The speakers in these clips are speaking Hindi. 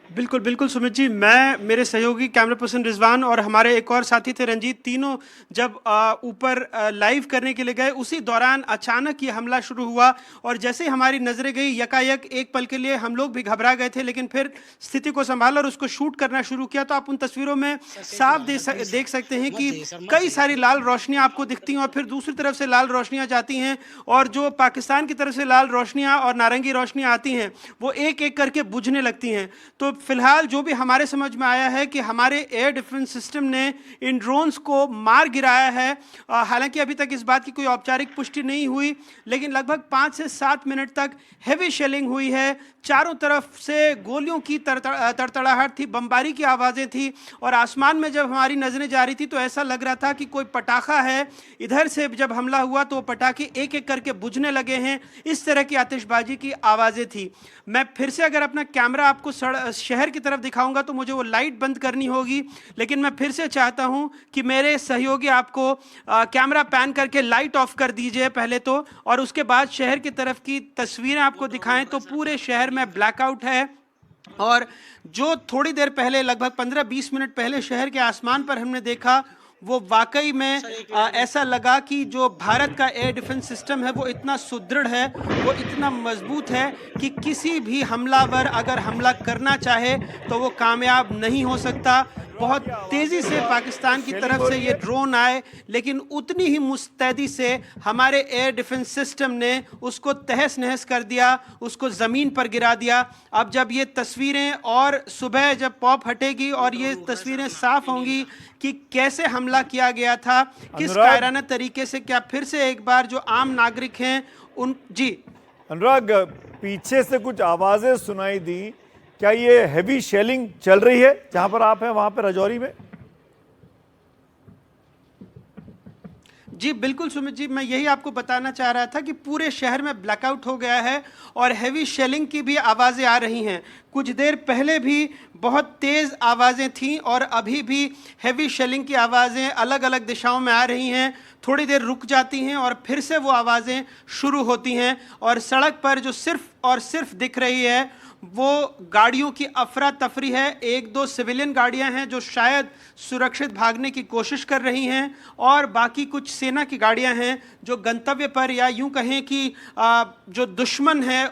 बिल्कुल, बिल्कुल सुमित जी, मैं, मेरे सहयोगी कैमरा पर्सन रिज़वान और हमारे एक और साथी थे रंजीत, तीनों जब ऊपर लाइव करने के लिए गए, उसी दौरान अचानक ये हमला शुरू हुआ और जैसे ही हमारी नज़रें गई, यकायक एक पल के लिए हम लोग भी घबरा गए थे, लेकिन फिर स्थिति को सँभाला और उसको शूट करना शुरू किया। तो आप उन तस्वीरों में साफ देख सकते हैं कि कई सारी लाल रोशनियाँ आपको दिखती हैं और फिर दूसरी तरफ से लाल रोशनियाँ जाती हैं और जो पाकिस्तान की तरफ से लाल रोशनियाँ और नारंगी रोशनियाँ आती हैं, वो एक-एक करके बुझने लगती हैं। तो फिलहाल जो भी हमारे समझ में आया है कि हमारे एयर डिफेंस सिस्टम ने इन ड्रोन्स को मार गिराया है। हालांकि अभी तक इस बात की कोई औपचारिक पुष्टि नहीं हुई, लेकिन लगभग 5 से 7 मिनट तक हेवी शेलिंग हुई है। चारों तरफ से गोलियों की तड़तड़ाहट थी, बमबारी की आवाज़ें थी और आसमान में जब हमारी नज़रें जा रही थी तो ऐसा लग रहा था कि कोई पटाखा है। इधर से जब हमला हुआ तो पटाखे एक-एक करके बुझने लगे हैं। इस तरह की आतिशबाजी की आवाज़ें थी। मैं फिर से अगर अपना कैमरा आपको शहर की तरफ दिखाऊंगा तो मुझे वो लाइट बंद करनी होगी, लेकिन मैं फिर से चाहता हूं कि मेरे सहयोगी आपको कैमरा पैन करके लाइट ऑफ कर दीजिए पहले तो, और उसके बाद शहर की तरफ की तस्वीरें आपको दिखाएं तो पूरे शहर में ब्लैकआउट है। और जो थोड़ी देर पहले, लगभग 15-20 मिनट पहले शहर के आसमान पर हमने देखा, वो वाकई में ऐसा लगा कि जो भारत का एयर डिफेंस सिस्टम है वो इतना सुदृढ़ है, वो इतना मजबूत है कि किसी भी हमलावर अगर हमला करना चाहे तो वो कामयाब नहीं हो सकता। बहुत तेज़ी से पाकिस्तान की तरफ से ये ड्रोन आए, लेकिन उतनी ही मुस्तैदी से हमारे एयर डिफेंस सिस्टम ने उसको तहस नहस कर दिया, उसको ज़मीन पर गिरा दिया। अब जब ये तस्वीरें और सुबह जब पॉप हटेगी और ये तस्वीरें साफ होंगी कि कैसे हमला किया गया था, किस कायराना तरीके से, क्या फिर से एक बार जो आम नागरिक हैं उन जी अनुराग, पीछे से कुछ आवाजें सुनाई दी, क्या ये हेवी शेलिंग चल रही है जहां पर आप हैं, वहां पर राजौरी में? जी बिल्कुल सुमित जी, मैं यही आपको बताना चाह रहा था कि पूरे शहर में ब्लैकआउट हो गया है और हेवी शेलिंग की भी आवाज़ें आ रही हैं। कुछ देर पहले भी बहुत तेज़ आवाज़ें थीं और अभी भी हेवी शेलिंग की आवाज़ें अलग अलग दिशाओं में आ रही हैं। थोड़ी देर रुक जाती हैं और फिर से वो आवाज़ें शुरू होती हैं और सड़क पर जो सिर्फ और सिर्फ दिख रही है वो गाड़ियों की अफरा तफरी है। एक दो सिविलियन गाड़ियां हैं जो शायद सुरक्षित भागने की कोशिश कर रही हैं और बाकी कुछ सेना की गाड़ियां हैं जो गंतव्य पर, या यूं कहें कि जो दुश्मन है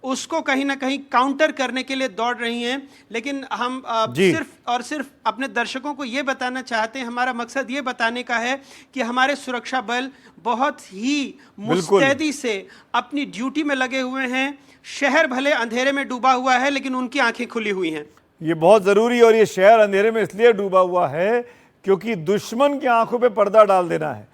उसको कहीं ना कहीं काउंटर करने के लिए दौड़ रही हैं। लेकिन हम सिर्फ और सिर्फ अपने दर्शकों को ये बताना चाहते हैं, हमारा मकसद ये बताने का है कि हमारे सुरक्षा बल बहुत ही मुस्तैदी से अपनी ड्यूटी में लगे हुए हैं। शहर भले अंधेरे में डूबा हुआ है लेकिन उनकी आंखें खुली हुई हैं। ये बहुत जरूरी, और ये शहर अंधेरे में इसलिए डूबा हुआ है क्योंकि दुश्मन की आंखों पे पर्दा डाल देना है।